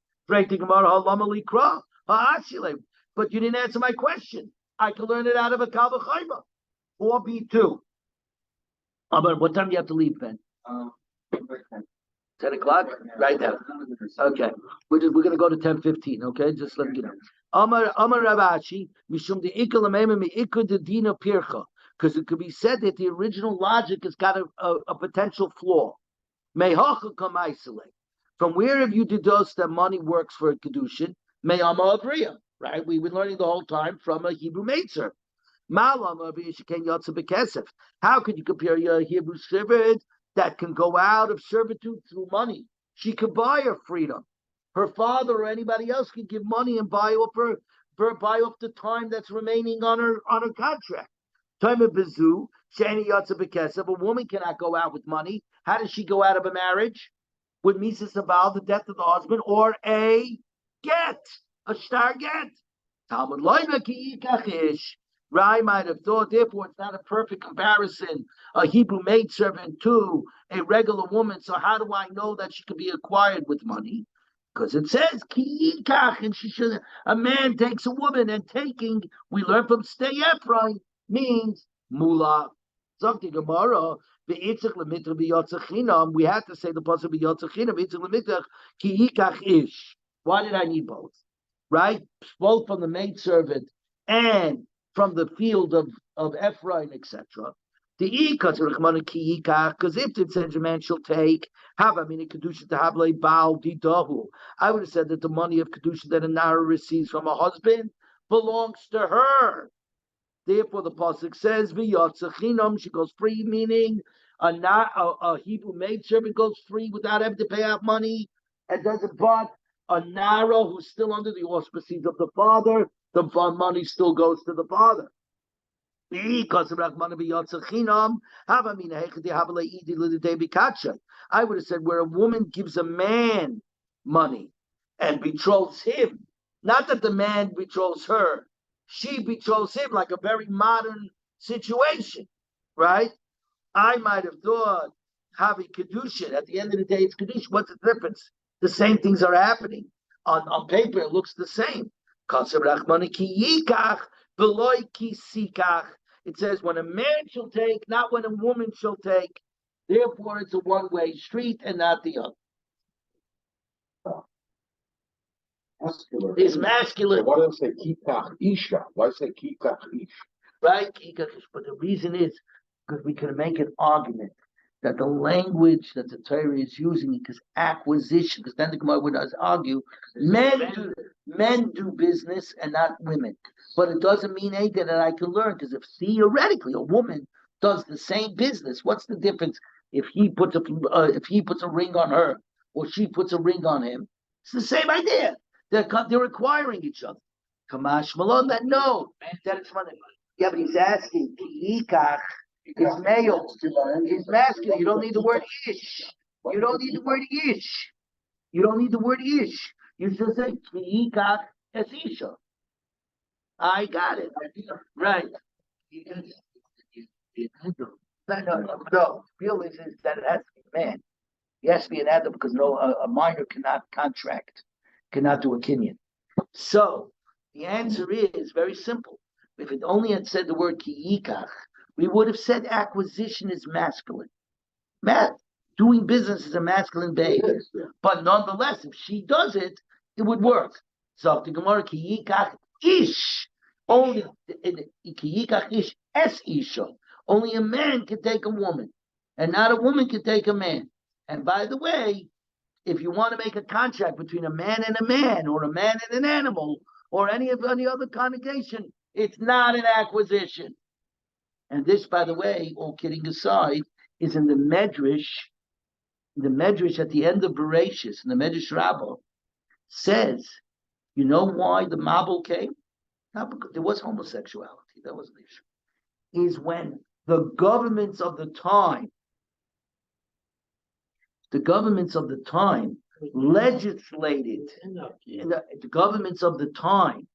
But you didn't answer my question. I can learn it out of a Kalva Chayma. 4B2. What time do you have to leave, Ben? 10 o'clock? Right now. Okay. We're going to go to 10:15, okay? Just let me know. Amar Ravashi, Mishum de Ikalamema mi Ikud de Dina Pircha. Because it could be said that the original logic has got a potential flaw. Mehacha come isolate. From where have you deduced that money works for a Kiddushin? Meyama Avriya. Right? We've been learning the whole time from a Hebrew maidservant. How could you compare your Hebrew servant that can go out of servitude through money. She could buy her freedom. Her father or anybody else could give money and buy off the time that's remaining on her contract. Time of Bizu, Shani Yatsa Bekesef, a woman cannot go out with money. How does she go out of a marriage? With Mises Abal, the death of the husband, or a get, a star get. Talmud Loina Ki Ikachish. Rai might have thought, therefore, it's not a perfect comparison. A Hebrew maidservant to a regular woman. So how do I know that she could be acquired with money? Because it says Ki Ikach, and she should. A man takes a woman, and taking, we learn from Stay Ephraim, means mula. Something Gemara. We had to say the pasuk b'yotzachinam ki ikach ish. Why did I need both? Right, both from the maidservant and from the field of Ephraim, etc. The ikach ki ikach, because if it says a man shall take, have I mean a kedusha to have like baal didahu. I would have said that the money of kedusha that a nara receives from a husband belongs to her. Therefore, the pasuk says, "V'yatzachinam," she goes free, meaning a Hebrew maidservant goes free without having to pay out money, and doesn't. But a nara who's still under the auspices of the father, the money still goes to the father. I would have said where a woman gives a man money and betroths him, not that the man betroths her. She betroths him, like a very modern situation, right? I might have thought having Kiddushin. At the end of the day, it's Kiddushin. What's the difference? The same things are happening. On paper, it looks the same. It says when a man shall take, not when a woman shall take. Therefore, it's a one-way street and not the other. Muscular. It's masculine. Why don't say kikach isha? Why say kikach ish? Right? But the reason is because we can make an argument that the language that the Torah is using is acquisition, because then the Gemara would argue men do business and not women. But it doesn't mean anything that I can learn, because if theoretically a woman does the same business, what's the difference if he puts a ring on her or she puts a ring on him? It's the same idea. They're acquiring each other. Kamash Malon, that no, that it's money. Yeah, but he's asking, Yikach is male, is masculine. You don't need the word ish. You don't need the word ish. You don't need the word ish. You just say Yikach es isha. I got it. Right. No. Real is that it has to be a man. He has to be an Adam because a minor cannot do a kinyan. So the answer is very simple. If it only had said the word ki'ikach, we would have said acquisition is masculine. Doing business is a masculine behavior. But nonetheless, if she does it, it would work. So the Gemara ki'ikach ish. Only ki'ikach ish es isha. Only a man can take a woman, and not a woman can take a man. And by the way, if you want to make a contract between a man and a man, or a man and an animal, or any other congregation, it's not an acquisition. And this, by the way, all kidding aside, is in the Medrash. The Medrash at the end of Bereshis, in the Medrash Rabbah, says, you know why the Mabul came? Not because there was homosexuality, that was the issue. Is when the governments of the time legislated, the governments of the time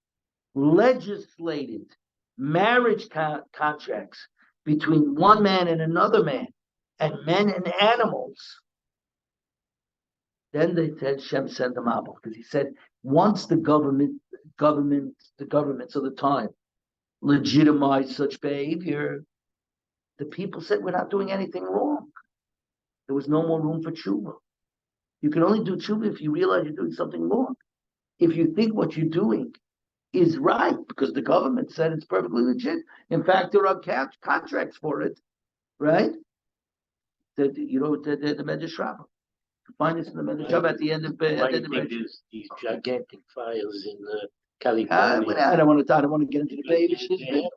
legislated marriage contracts between one man and another man, and men and animals. Then they said Shem sent them out, because he said once the governments of the time legitimized such behavior, the people said we're not doing anything wrong. There was no more room for tshuva. You can only do tshuva if you realize you're doing something wrong. If you think what you're doing is right, because the government said it's perfectly legit. In fact, there are contracts for it, right? The Medrash Rabbah. You find this in the Medrash Rabbah at the end of these gigantic fires in California. I don't want to get into the baby.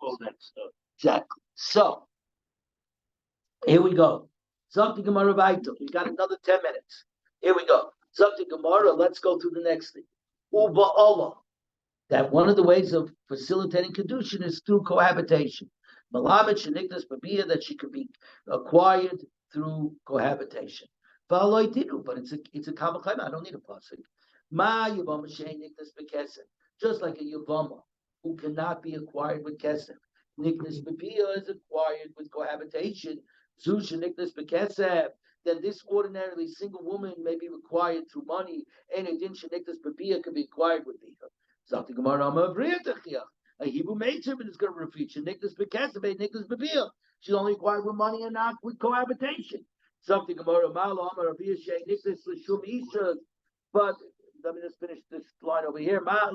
All that stuff. Exactly. So here we go. Something Gemara Vaitel. We got another 10 minutes. Here we go. Something Gemara. Let's go to the next thing. Uba Allah. That one of the ways of facilitating Kiddushin is through cohabitation. Malamet sheniknas babia, that she could be acquired through cohabitation. But it's a kavachayma. I don't need a pasuk. Ma yavama sheniknas bekesef. Just like a yavama who cannot be acquired with kesef. Niknas babia is acquired with cohabitation. Zu sheniknas bekesef. Then this ordinarily single woman may be required through money, and a din sheniknas babia could be acquired with the. Something Gemara a Hebrew maidservant is going to refute. She's only acquired with money and not with cohabitation. Something Gemara but let me just finish this line over here. But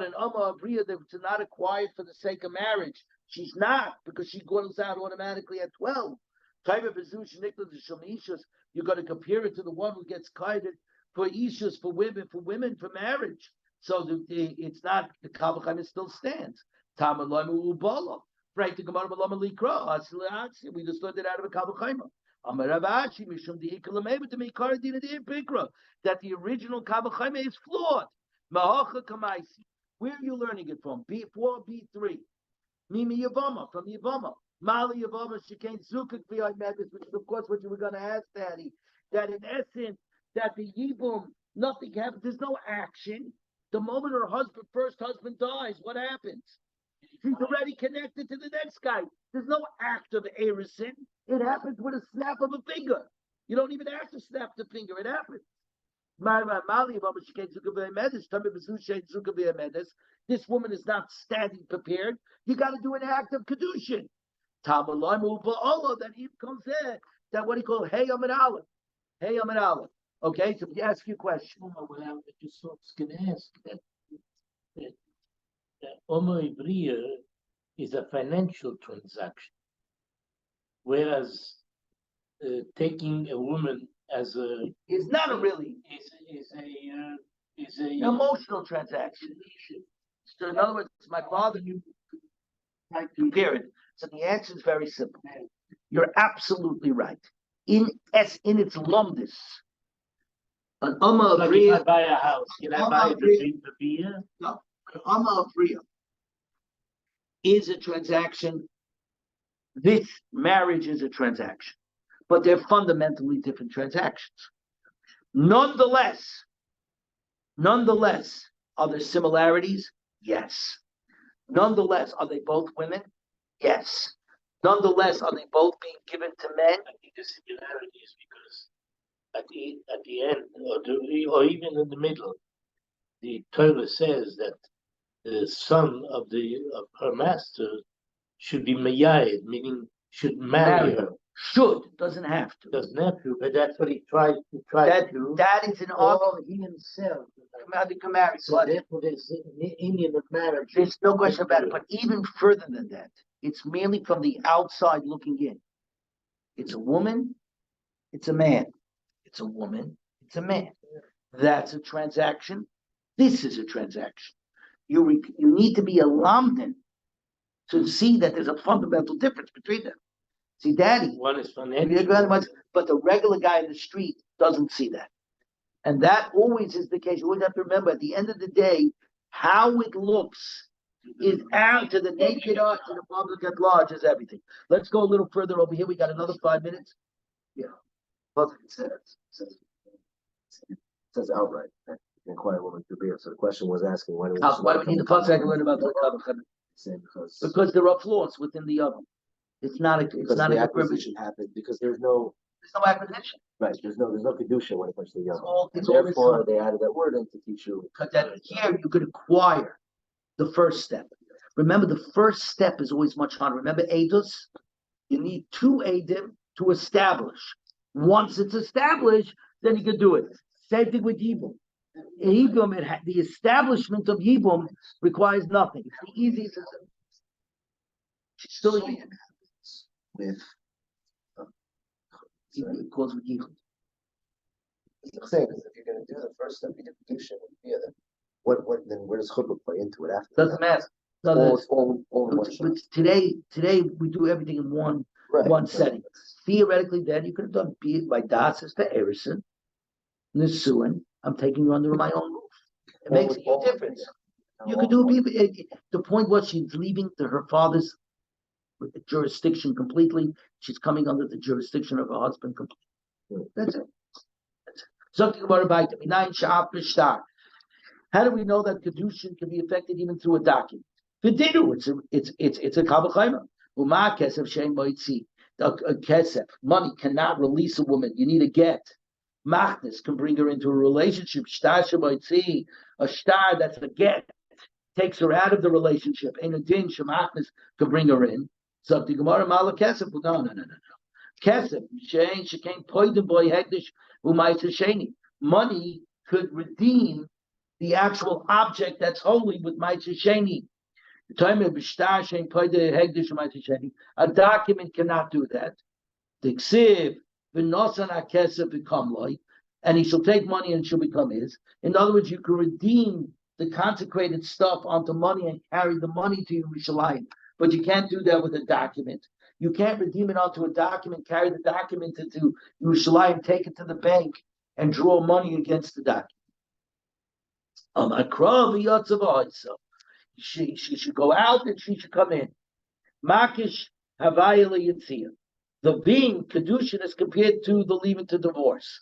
an Amma Abriya that's not acquired for the sake of marriage, she's not, because she goes out automatically at 12. You're going to compare it to the one who gets kited for ishus, for women, for marriage. So it's not, the Kavachim still stands. Right, we just learned it out of a Kavachim. That the original Kavachim is flawed. Where are you learning it from? B4, B3. Mimi Yavama, from Yavama. Mali Yavama, Shekain Zukuk, which is of course what you were going to ask, Daddy. That in essence, that the Yibum, nothing happens, there's no action. The moment her first husband dies, what happens? She's already connected to the next guy. There's no act of erison. It happens with a snap of a finger. You don't even have to snap the finger, it happens. This woman is not standing prepared. You got to do an act of Kiddushin. That even comes there, that what he called Hey Amid Aleph. Hey Amid Aleph. Okay, so you ask your question. Well, I just was going to ask that Omer Ibriya is a financial transaction, whereas taking a woman as a It's not a really is a emotional transaction. So in other words, my father compare it. So the answer is very simple. You're absolutely right. In its lumdus, an Amma like if I Abriya, buy a house, can I buy the beer? no, an Amma Abriya is a transaction. This marriage is a transaction, but they're fundamentally different transactions. Nonetheless, are there similarities? Yes. Nonetheless, are they both women? Yes. Nonetheless, are they both being given to men? I think the similarity is because at the end, or even in the middle, the Torah says that the son of her master should be mayayid, meaning should marry her. Should, doesn't have to. Doesn't have to, but that's what he tried to do. That is an Or argument. he himself. Can marry. So therefore, there's an Indian of marriage. There's no question about it. But even further than that, it's merely from the outside looking in. It's a woman, it's a man. It's a woman, it's a man. That's a transaction. This is a transaction. You need to be a lamdan to see that there's a fundamental difference between them. See, Daddy, One is financial. but the regular guy in the street doesn't see that. And that always is the case. You always have to remember, at the end of the day, how it looks is out to the naked eye, to the public at large, is everything. Let's go a little further over here. We got another 5 minutes. Yeah. But it says outright that you can acquire a woman through beer. So the question was asking why do we need the pasuk? I can learn about the because there are flaws within the oven. It's not a the acquisition happened because there's no acquisition. Right, there's no Kiddushin when it comes to the young. It's Therefore, they added that word in to teach you. Because that here you could acquire the first step. Remember, the first step is always much harder. Remember, Eidos? You need 2 Eidim to establish. Once it's established, then you can do it. Same thing with Yibum. Yibum, the establishment of Yibum requires nothing. It's the easiest. Still, With it calls with Yibum. I'm saying, because if you're going to do the first step, you did Kiddushin with beer, then then where does chuppah play into it after? Doesn't matter. All in one shot. But today we do everything in one one setting. Theoretically, then you could have done be it by Das is to Erison, Nisuin. I'm taking you under my own roof. It makes a huge difference. You could do the point was she's leaving to her father's jurisdiction completely. She's coming under the jurisdiction of her husband completely. That's it. Something about how do we know that Kiddushin can be affected even through a document? It's a kabbalah. Uma kesef shein moitzi. A kesef, money cannot release a woman. You need a get. Machnis can bring her into a relationship. Shtar shemoitzi, a star that's a get, takes her out of the relationship. Ein adin shemachnis can bring her in. So the Gemara mala kesef. No. Kesef shein shekain poiden boy hegdish umaytzi sheni. Money could redeem the actual object that's holy with Ma'aser Sheni. A document cannot do that. The ksiv v'nosan hakesef become like, and he shall take money and it shall become his. In other words, you can redeem the consecrated stuff onto money and carry the money to Yerushalayim, but you can't do that with a document. You can't redeem it onto a document, carry the document into Yerushalayim, take it to the bank, and draw money against the document. She should go out and she should come in. Makish Havayala Yitzia. The being Kiddushin is compared to the leaving to divorce.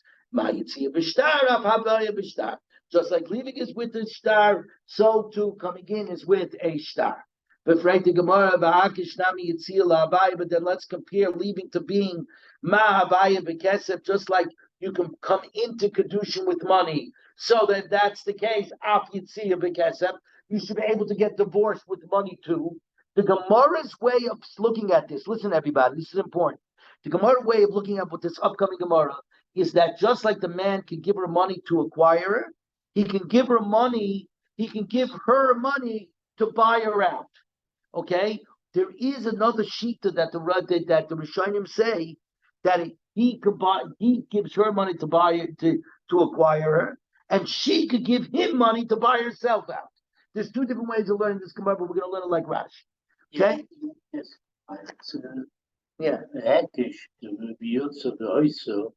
Just like leaving is with a star, so too coming in is with a star. But then let's compare leaving to being just like you can come into Kiddushin with money. So that that's the case. You should be able to get divorced with money too. The Gemara's way of looking at this, listen everybody, this is important. The Gemara way of looking at what this upcoming Gemara is that just like the man can give her money to acquire her, he can give her money to buy her out. Okay? There is another shita that the Rishonim say that he gives her money to buy it to acquire her, and she could give him money to buy herself out. There's two different ways of learning this Gemara, but we're going to learn it like Rashi. Okay? Yes. The hektish, the viyutz of the oiso,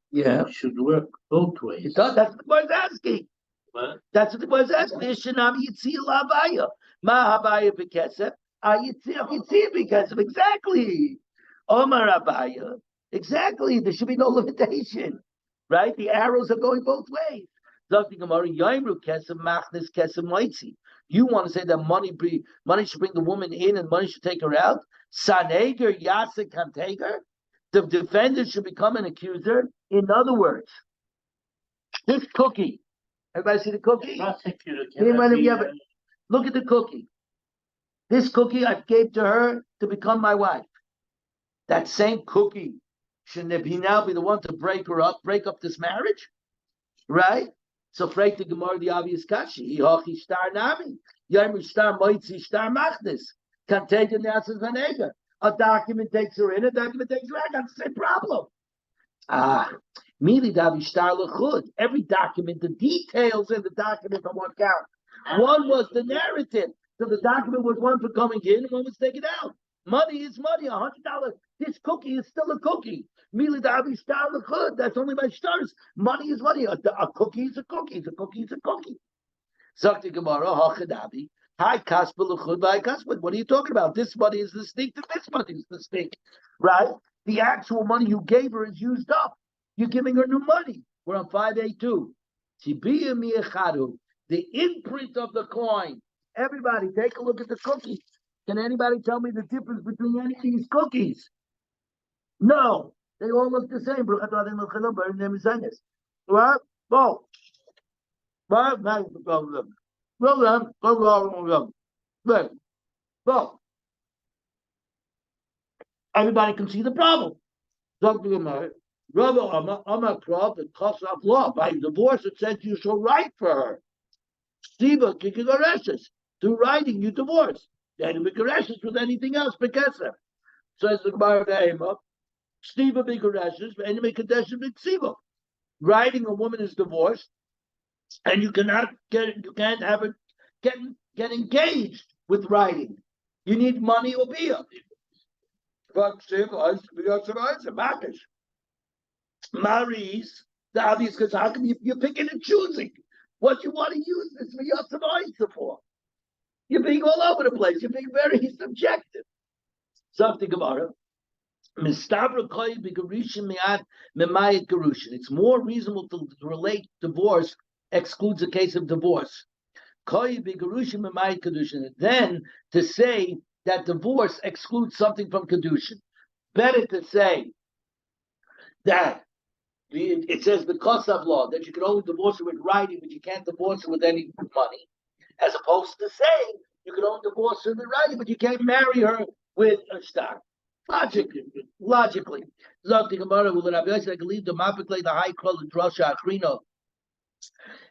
should work both ways. It does. That's what the Gemara is asking. What? That's what the Gemara is asking. Yishanami yitzia la'avaya. Ma havaya b'kesef. Yitzia b'kesef. Exactly. Omar Abaya. Exactly. There should be no limitation. Right? The arrows are going both ways. You want to say that money should bring the woman in and money should take her out? Saneger Yasik can take her. The defendant should become an accuser. In other words, this cookie. Everybody see the cookie? Look at the cookie. This cookie I gave to her to become my wife. That same cookie shouldn't he now be the one to break up this marriage? Right? So break the Gemara the obvious kashi. Hihachi star nami. Yaimu star moitzi star machnis. Can take an answer vanega. A document takes her in, a document takes her out. That's the same problem. Mili davi star lechud. Every document, the details in the document on one count. One was the narrative. So the document was one for coming in and one was taken out. Money is money, $100. This cookie is still a cookie. Mili davi star lechud. That's only by stars. Money is money. A cookie is a cookie. A cookie is a cookie. Zakti Gemara, hachadavi. Hi kaspa lechud by kaspa. What are you talking about? This money is distinct and this money is distinct. Right? The actual money you gave her is used up. You're giving her new money. We're on 582. Tibiya mi'echadu. The imprint of the coin. Everybody, take a look at the cookie. Can anybody tell me the difference between any of these cookies? No. They all look the same. Right? Go. Go. Everybody can see the problem. By divorce, it says you shall write for her. Siva Kikareshes. Through writing, you divorce. Then Mikareshes with anything else, Bekesef. Says the Gemara Dehema. Siva Mikareshes, and Mikareshes Siva. Writing a woman is divorced, and you can't have it get engaged with writing. You need money or beer. Marries the obvious because how come you're picking and choosing what you want to use this for? You're being all over the place. You're being very subjective. Something about it. It's more reasonable to relate divorce excludes a case of divorce. Then to say that divorce excludes something from Kiddushin. Better to say that it says because of law that you can only divorce her with writing, but you can't divorce her with any money, as opposed to saying you can only divorce her with writing, but you can't marry her with a star. Logically.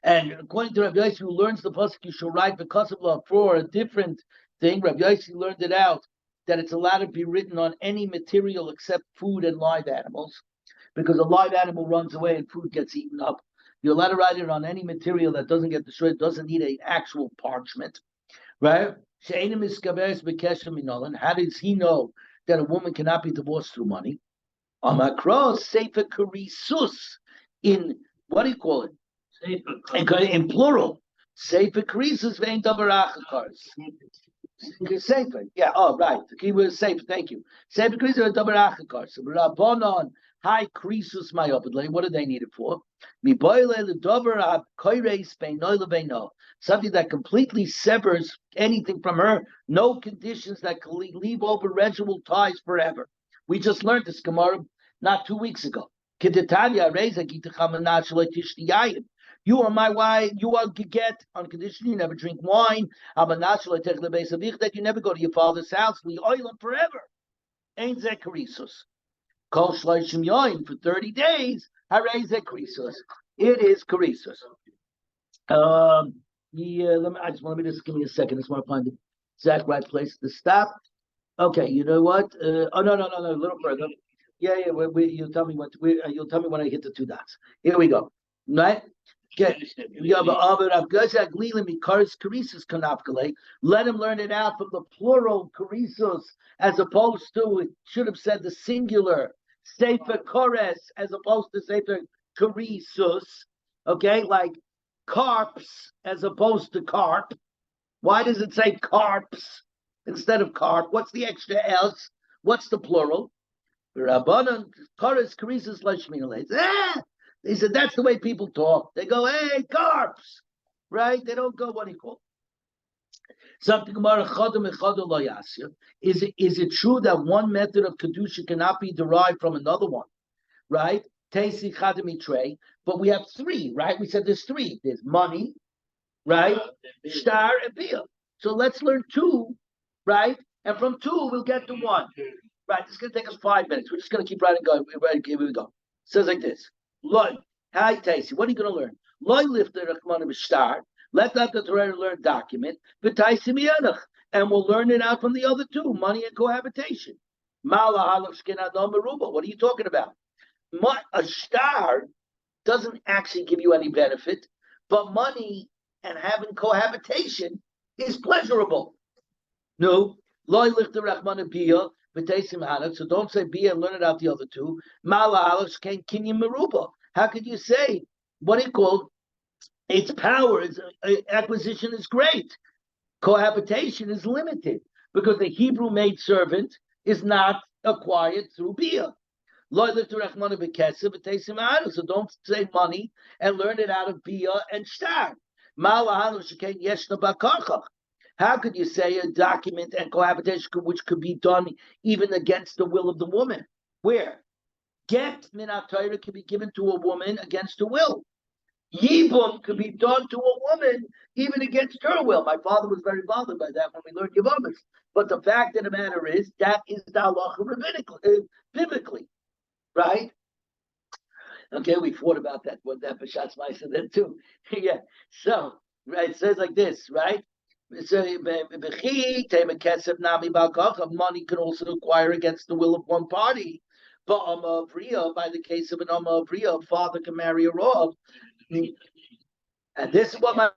And according to Rabbi Yossi, who learns the pasuk, you shall write because of law for a different thing. Rabbi Yossi learned it out that it's allowed to be written on any material except food and live animals, because a live animal runs away and food gets eaten up. You're allowed to write it on any material that doesn't get destroyed, doesn't need an actual parchment, right? How does he know that a woman cannot be divorced through money? Amakros sefer karisus, in what do you call it? In plural. Sefer karisus vein dabarachakars. Sefer, yeah. Oh, right. The key word is sefer. Thank you. Sefer karisus vein dabarachakars. Rabbanon high krisus myopidle. What do they need it for? Something that completely severs anything from her. No conditions that can leave over residual ties forever. We just learned this Gemara not 2 weeks ago. You are my wife. You are get on condition you never drink wine. That you never go to your father's house. We oil them forever. Ain't zekarisus. Kol shloshim yoin for 30 days. Harei zekarisus. It is karisus. Yeah. Let me just give me a second. I just want to find the exact right place to stop. Okay, you know what? No, a little further. Yeah. You'll tell me you'll tell me when I hit the 2 dots. Here we go. Right? Okay. Let him learn it out from the plural karisus, as opposed to it should have said the singular sefer kores, as opposed to sefer karisus. Okay, like carps as opposed to carp. Why does it say carps instead of carp? What's the extra else? What's the plural? They said that's the way people talk. They go, hey, carps, right? They don't go, what do you call it? Something about is it true that one method of Kiddushin cannot be derived from another one, right? But we have 3, right? We said there's 3. There's money, right? Star and Bia. So let's learn 2, right? And from 2, we'll get to 1. Right, this is going to take us 5 minutes. We're just going to keep writing going. Here we go. It says like this. Loy, hi, Taisi. What are you going to learn? Loy lift the Rachman of Star. Let that the Torah learn document. And we'll learn it out from the other 2, money and cohabitation. What are you talking about? A star doesn't actually give you any benefit, but money and having cohabitation is pleasurable. No. Loy lift the Rachman of Bia. So don't say Bia and learn it out the other 2. How could you say what do you call its power? Acquisition is great. Cohabitation is limited because the Hebrew maidservant is not acquired through Bia. So don't say money and learn it out of Bia and Shtar. How could you say a document and cohabitation which could be done even against the will of the woman? Where? Get minat Torah can be given to a woman against her will. Yibum could be done to a woman even against her will. My father was very bothered by that when we learned Yavamas. But the fact of the matter is, that is the halacha biblically, right? Okay, we thought about that B'Shatz Ma'aser then too. Yeah. So, right, it says like this, right? Money can also acquire against the will of one party. But by the case of an a father can marry a Rav. And this is what my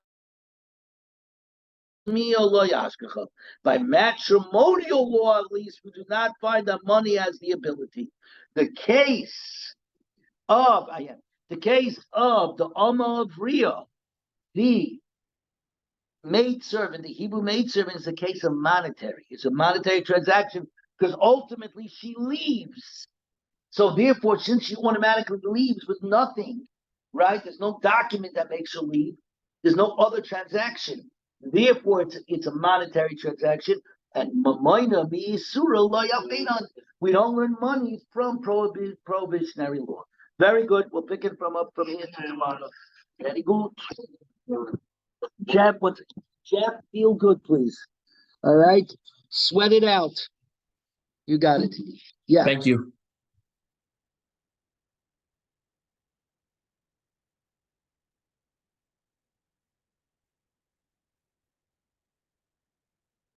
By matrimonial law, at least, we do not find that money has the ability. The case of the Amma of Ria, the maidservant, the Hebrew maidservant, is a case of monetary. It's a monetary transaction because ultimately she leaves. So therefore, since she automatically leaves with nothing, right? There's no document that makes her leave. There's no other transaction. Therefore, it's a monetary transaction. And we don't earn money from prohibitionary law. Very good. We'll pick it from here to tomorrow. Very good. Jeff, feel good, please. All right. Sweat it out. You got it. Yeah. Thank you.